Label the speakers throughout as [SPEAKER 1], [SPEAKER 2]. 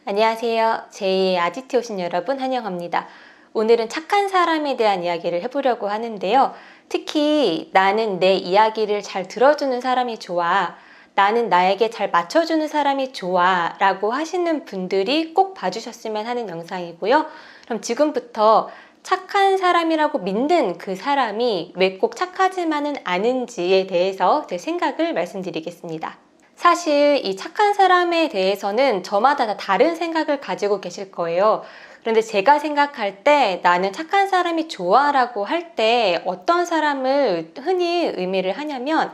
[SPEAKER 1] 안녕하세요. 제2의 아지트 오신 여러분 환영합니다. 오늘은 착한 사람에 대한 이야기를 해보려고 하는데요. 특히 나는 내 이야기를 잘 들어주는 사람이 좋아, 나는 나에게 잘 맞춰주는 사람이 좋아 라고 하시는 분들이 꼭 봐주셨으면 하는 영상이고요. 그럼 지금부터 착한 사람이라고 믿는 그 사람이 왜 꼭 착하지만은 않은지에 대해서 제 생각을 말씀드리겠습니다. 사실 이 착한 사람에 대해서는 저마다 다 다른 생각을 가지고 계실 거예요. 그런데 제가 생각할 때 나는 착한 사람이 좋아 라고 할 때 어떤 사람을 흔히 의미를 하냐면,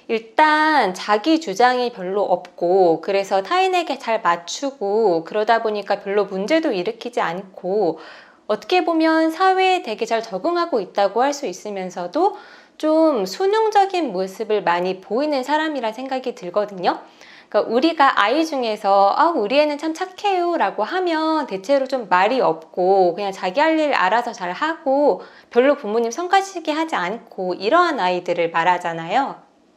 [SPEAKER 1] 일단 자기 주장이 별로 없고 그래서 타인에게 잘 맞추고 그러다 보니까 별로 문제도 일으키지 않고 어떻게 보면 사회에 되게 잘 적응하고 있다고 할 수 있으면서도 좀 순응적인 모습을 많이 보이는 사람이라 생각이 들거든요. 그러니까 우리가 아이 중에서 우리 애는 참 착해요 라고 하면 대체로 좀 말이 없고 그냥 자기 할 일 알아서 잘 하고 별로 부모님 성가시게 하지 않고 이러한 아이들을 말하잖아요.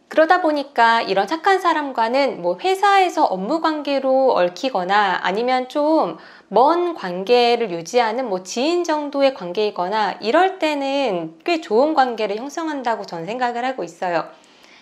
[SPEAKER 1] 그러다 보니까 이런 착한 사람과는 뭐 회사에서 업무 관계로 얽히거나 아니면 좀 먼 관계를 유지하는 뭐 지인 정도의 관계이거나 이럴 때는 꽤 좋은 관계를 형성한다고 저는 생각을 하고 있어요.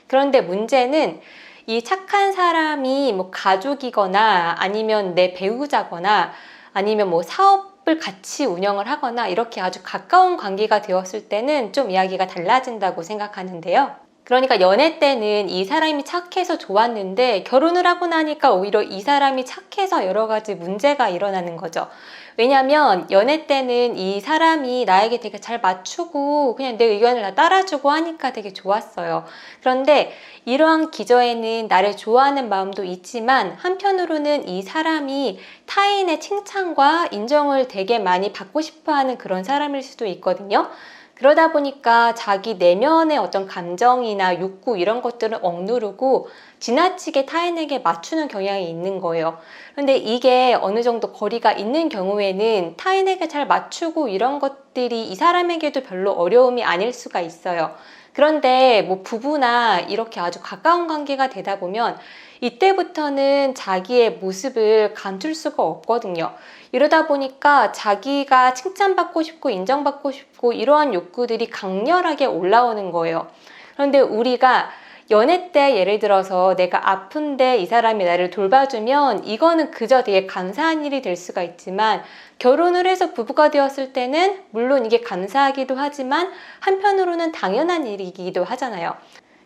[SPEAKER 1] 그런데 문제는 이 착한 사람이 뭐 가족이거나 아니면 내 배우자거나 아니면 뭐 사업을 같이 운영을 하거나 이렇게 아주 가까운 관계가 되었을 때는 좀 이야기가 달라진다고 생각하는데요. 그러니까 연애 때는 이 사람이 착해서 좋았는데 결혼을 하고 나니까 오히려 이 사람이 착해서 여러 가지 문제가 일어나는 거죠. 왜냐하면 연애 때는 이 사람이 나에게 되게 잘 맞추고 그냥 내 의견을 다 따라주고 하니까 되게 좋았어요. 그런데 이러한 기저에는 나를 좋아하는 마음도 있지만 한편으로는 이 사람이 타인의 칭찬과 인정을 되게 많이 받고 싶어하는 그런 사람일 수도 있거든요. 그러다 보니까 자기 내면의 어떤 감정이나 욕구 이런 것들을 억누르고 지나치게 타인에게 맞추는 경향이 있는 거예요. 그런데 이게 어느 정도 거리가 있는 경우에는 타인에게 잘 맞추고 이런 것들이 이 사람에게도 별로 어려움이 아닐 수가 있어요. 그런데 뭐 부부나 이렇게 아주 가까운 관계가 되다 보면 이때부터는 자기의 모습을 감출 수가 없거든요. 이러다 보니까 자기가 칭찬받고 싶고 인정받고 싶고 이러한 욕구들이 강렬하게 올라오는 거예요. 그런데 우리가 연애 때 예를 들어서 내가 아픈데 이 사람이 나를 돌봐주면 이거는 그저 되게 감사한 일이 될 수가 있지만 결혼을 해서 부부가 되었을 때는 물론 이게 감사하기도 하지만 한편으로는 당연한 일이기도 하잖아요.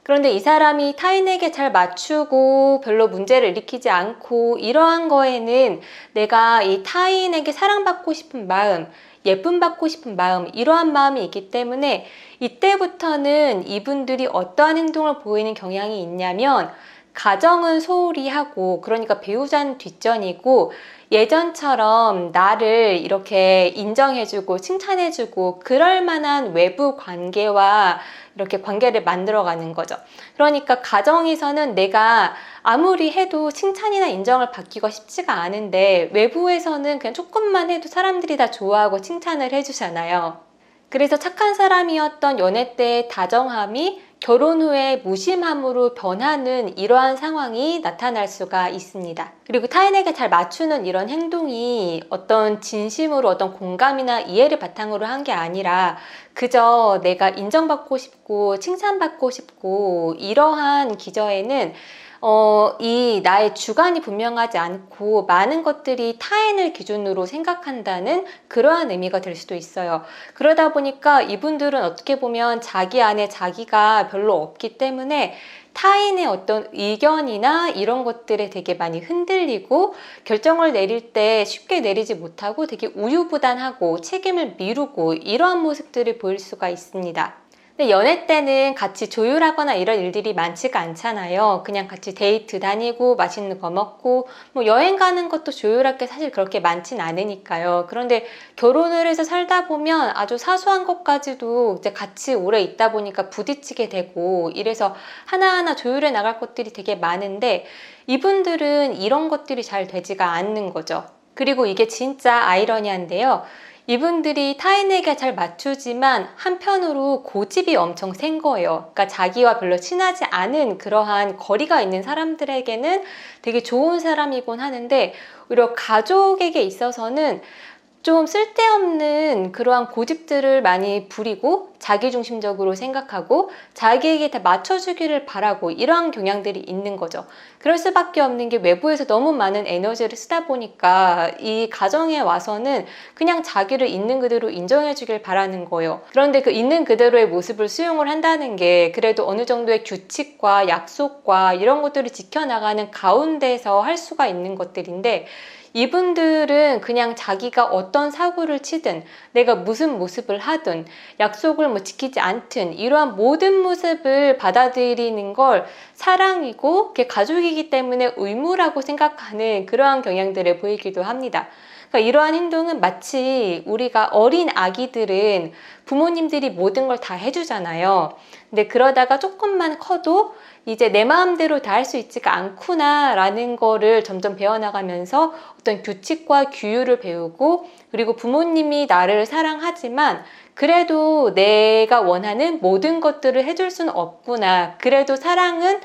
[SPEAKER 1] 그런데 이 사람이 타인에게 잘 맞추고 별로 문제를 일으키지 않고 이러한 거에는 내가 이 타인에게 사랑받고 싶은 마음, 예쁨 받고 싶은 마음, 이러한 마음이 있기 때문에 이때부터는 이분들이 어떠한 행동을 보이는 경향이 있냐면 가정은 소홀히 하고 그러니까 배우자는 뒷전이고 예전처럼 나를 이렇게 인정해주고 칭찬해주고 그럴 만한 외부 관계와 이렇게 관계를 만들어가는 거죠. 그러니까 가정에서는 내가 아무리 해도 칭찬이나 인정을 받기가 쉽지가 않은데 외부에서는 그냥 조금만 해도 사람들이 다 좋아하고 칭찬을 해주잖아요. 그래서 착한 사람이었던 연애 때의 다정함이 결혼 후에 무심함으로 변하는 이러한 상황이 나타날 수가 있습니다. 그리고 타인에게 잘 맞추는 이런 행동이 어떤 진심으로 어떤 공감이나 이해를 바탕으로 한 게 아니라 그저 내가 인정받고 싶고 칭찬받고 싶고 이러한 기저에는 이 나의 주관이 분명하지 않고 많은 것들이 타인을 기준으로 생각한다는 그러한 의미가 될 수도 있어요. 그러다 보니까 이분들은 어떻게 보면 자기 안에 자기가 별로 없기 때문에 타인의 어떤 의견이나 이런 것들에 되게 많이 흔들리고 결정을 내릴 때 쉽게 내리지 못하고 되게 우유부단하고 책임을 미루고 이러한 모습들을 보일 수가 있습니다. 근데 연애 때는 같이 조율하거나 이런 일들이 많지가 않잖아요. 그냥 같이 데이트 다니고 맛있는 거 먹고 뭐 여행 가는 것도 조율할 게 사실 그렇게 많진 않으니까요. 그런데 결혼을 해서 살다 보면 아주 사소한 것까지도 이제 같이 오래 있다 보니까 부딪히게 되고 이래서 하나하나 조율해 나갈 것들이 되게 많은데 이분들은 이런 것들이 잘 되지가 않는 거죠. 그리고 이게 진짜 아이러니한데요. 이분들이 타인에게 잘 맞추지만 한편으로 고집이 엄청 센 거예요. 그러니까 자기와 별로 친하지 않은 그러한 거리가 있는 사람들에게는 되게 좋은 사람이곤 하는데 오히려 가족에게 있어서는 좀 쓸데없는 그러한 고집들을 많이 부리고 자기중심적으로 생각하고 자기에게 다 맞춰주기를 바라고 이러한 경향들이 있는 거죠. 그럴 수밖에 없는 게 외부에서 너무 많은 에너지를 쓰다 보니까 이 가정에 와서는 그냥 자기를 있는 그대로 인정해 주길 바라는 거예요. 그런데 그 있는 그대로의 모습을 수용을 한다는 게 그래도 어느 정도의 규칙과 약속과 이런 것들을 지켜나가는 가운데서 할 수가 있는 것들인데 이분들은 그냥 자기가 어떤 사고를 치든 내가 무슨 모습을 하든 약속을 뭐 지키지 않든 이러한 모든 모습을 받아들이는 걸 사랑이고 그게 가족이기 때문에 의무라고 생각하는 그러한 경향들을 보이기도 합니다. 그러니까 이러한 행동은 마치 우리가 어린 아기들은 부모님들이 모든 걸 다 해주잖아요. 근데 그러다가 조금만 커도 이제 내 마음대로 다 할 수 있지가 않구나 라는 거를 점점 배워나가면서 어떤 규칙과 규율을 배우고 그리고 부모님이 나를 사랑하지만 그래도 내가 원하는 모든 것들을 해줄 수는 없구나. 그래도 사랑은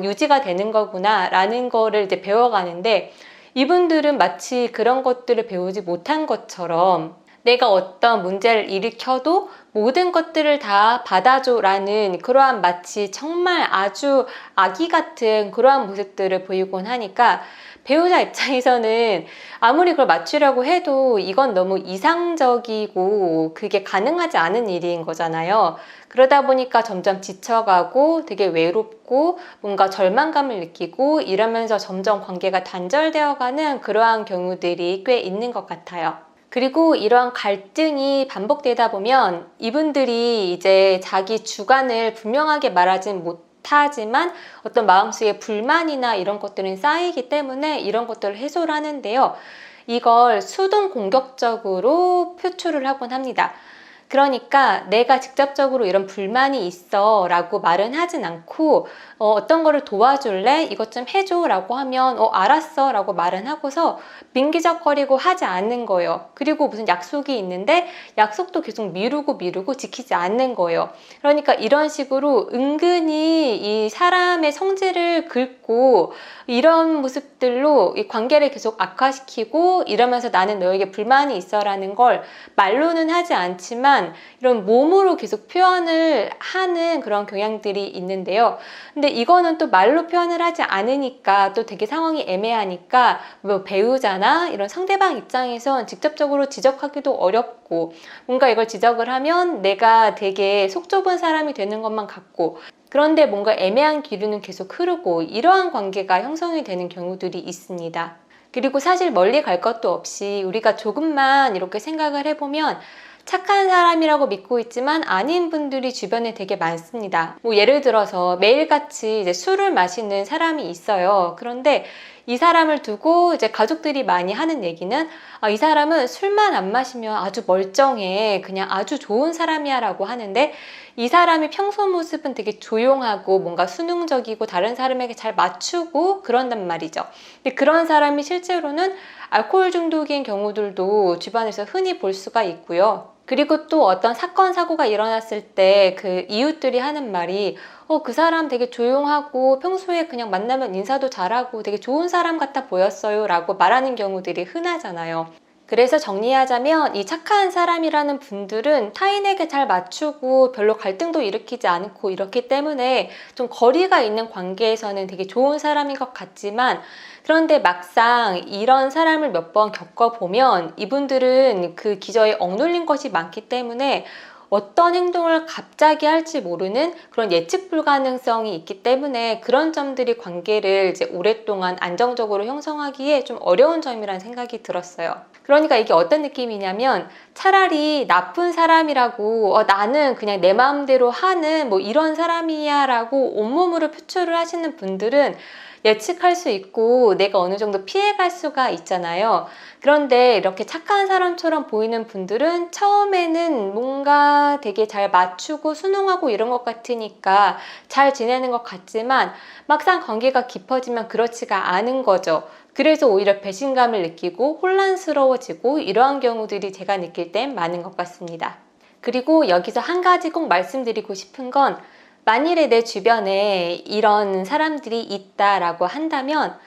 [SPEAKER 1] 유지가 되는 거구나 라는 거를 이제 배워가는데 이분들은 마치 그런 것들을 배우지 못한 것처럼 내가 어떤 문제를 일으켜도 모든 것들을 다 받아줘라는 그러한 마치 정말 아주 아기 같은 그러한 모습들을 보이곤 하니까 배우자 입장에서는 아무리 그걸 맞추려고 해도 이건 너무 이상적이고 그게 가능하지 않은 일인 거잖아요. 그러다 보니까 점점 지쳐가고 되게 외롭고 뭔가 절망감을 느끼고 이러면서 점점 관계가 단절되어가는 그러한 경우들이 꽤 있는 것 같아요. 그리고 이러한 갈등이 반복되다 보면 이분들이 이제 자기 주관을 분명하게 말하진 못하지만 어떤 마음속에 불만이나 이런 것들은 쌓이기 때문에 이런 것들을 해소를 하는데요. 이걸 수동 공격적으로 표출을 하곤 합니다. 그러니까 내가 직접적으로 이런 불만이 있어 라고 말은 하진 않고 어떤 거를 도와줄래? 이것 좀 해줘 라고 하면 알았어 라고 말은 하고서 민기적거리고 하지 않는 거예요. 그리고 무슨 약속이 있는데 약속도 계속 미루고 지키지 않는 거예요. 그러니까 이런 식으로 은근히 이 사람의 성질을 긁고 이런 모습들로 이 관계를 계속 악화시키고 이러면서 나는 너에게 불만이 있어 라는 걸 말로는 하지 않지만 이런 몸으로 계속 표현을 하는 그런 경향들이 있는데요. 근데 이거는 또 말로 표현을 하지 않으니까 또 되게 상황이 애매하니까 뭐 배우자나 이런 상대방 입장에선 직접적으로 지적하기도 어렵고 뭔가 이걸 지적을 하면 내가 되게 속 좁은 사람이 되는 것만 같고 그런데 뭔가 애매한 기류는 계속 흐르고 이러한 관계가 형성이 되는 경우들이 있습니다. 그리고 사실 멀리 갈 것도 없이 우리가 조금만 이렇게 생각을 해보면 착한 사람이라고 믿고 있지만 아닌 분들이 주변에 되게 많습니다. 뭐 예를 들어서 매일같이 이제 술을 마시는 사람이 있어요. 그런데 이 사람을 두고 이제 가족들이 많이 하는 얘기는 이 사람은 술만 안 마시면 아주 멀쩡해. 그냥 아주 좋은 사람이야 라고 하는데 이 사람이 평소 모습은 되게 조용하고 뭔가 수능적이고 다른 사람에게 잘 맞추고 그런단 말이죠. 근데 그런 사람이 실제로는 알코올 중독인 경우들도 주변에서 흔히 볼 수가 있고요. 그리고 또 어떤 사건, 사고가 일어났을 때 그 이웃들이 하는 말이 그 사람 되게 조용하고 평소에 그냥 만나면 인사도 잘하고 되게 좋은 사람 같아 보였어요 라고 말하는 경우들이 흔하잖아요. 그래서 정리하자면 이 착한 사람이라는 분들은 타인에게 잘 맞추고 별로 갈등도 일으키지 않고 이렇기 때문에 좀 거리가 있는 관계에서는 되게 좋은 사람인 것 같지만 그런데 막상 이런 사람을 몇 번 겪어보면 이분들은 그 기저에 억눌린 것이 많기 때문에 어떤 행동을 갑자기 할지 모르는 그런 예측 불가능성이 있기 때문에 그런 점들이 관계를 이제 오랫동안 안정적으로 형성하기에 좀 어려운 점이라는 생각이 들었어요. 그러니까 이게 어떤 느낌이냐면 차라리 나쁜 사람이라고 나는 그냥 내 마음대로 하는 뭐 이런 사람이야 라고 온몸으로 표출을 하시는 분들은 예측할 수 있고 내가 어느 정도 피해갈 수가 있잖아요. 그런데 이렇게 착한 사람처럼 보이는 분들은 처음에는 뭔가 되게 잘 맞추고 순응하고 이런 것 같으니까 잘 지내는 것 같지만 막상 관계가 깊어지면 그렇지가 않은 거죠. 그래서 오히려 배신감을 느끼고 혼란스러워지고 이러한 경우들이 제가 느낄 땐 많은 것 같습니다. 그리고 여기서 한 가지 꼭 말씀드리고 싶은 건 만일에 내 주변에 이런 사람들이 있다라고 한다면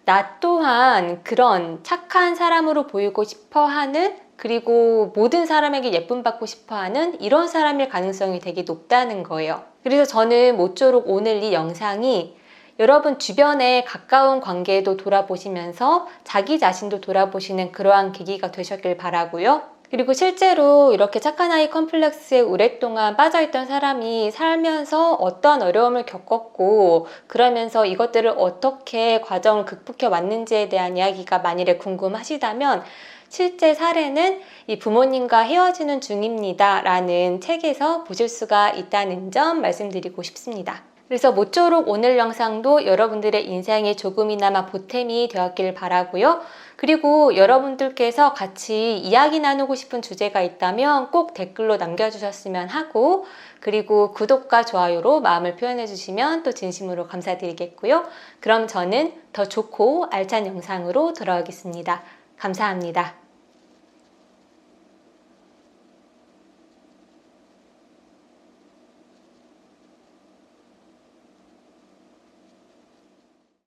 [SPEAKER 1] 나 또한 그런 착한 사람으로 보이고 싶어 하는, 그리고 모든 사람에게 예쁨 받고 싶어 하는 이런 사람일 가능성이 되게 높다는 거예요. 그래서 저는 모쪼록 오늘 이 영상이 여러분 주변에 가까운 관계도 돌아보시면서 자기 자신도 돌아보시는 그러한 계기가 되셨길 바라고요. 그리고 실제로 이렇게 착한 아이 컴플렉스에 오랫동안 빠져있던 사람이 살면서 어떤 어려움을 겪었고 그러면서 이것들을 어떻게 과정을 극복해 왔는지에 대한 이야기가 만일에 궁금하시다면 실제 사례는 이 부모님과 헤어지는 중입니다 라는 책에서 보실 수가 있다는 점 말씀드리고 싶습니다. 그래서 모쪼록 오늘 영상도 여러분들의 인생에 조금이나마 보탬이 되었길 바라고요. 그리고 여러분들께서 같이 이야기 나누고 싶은 주제가 있다면 꼭 댓글로 남겨주셨으면 하고, 그리고 구독과 좋아요로 마음을 표현해 주시면 또 진심으로 감사드리겠고요. 그럼 저는 더 좋고 알찬 영상으로 돌아오겠습니다. 감사합니다.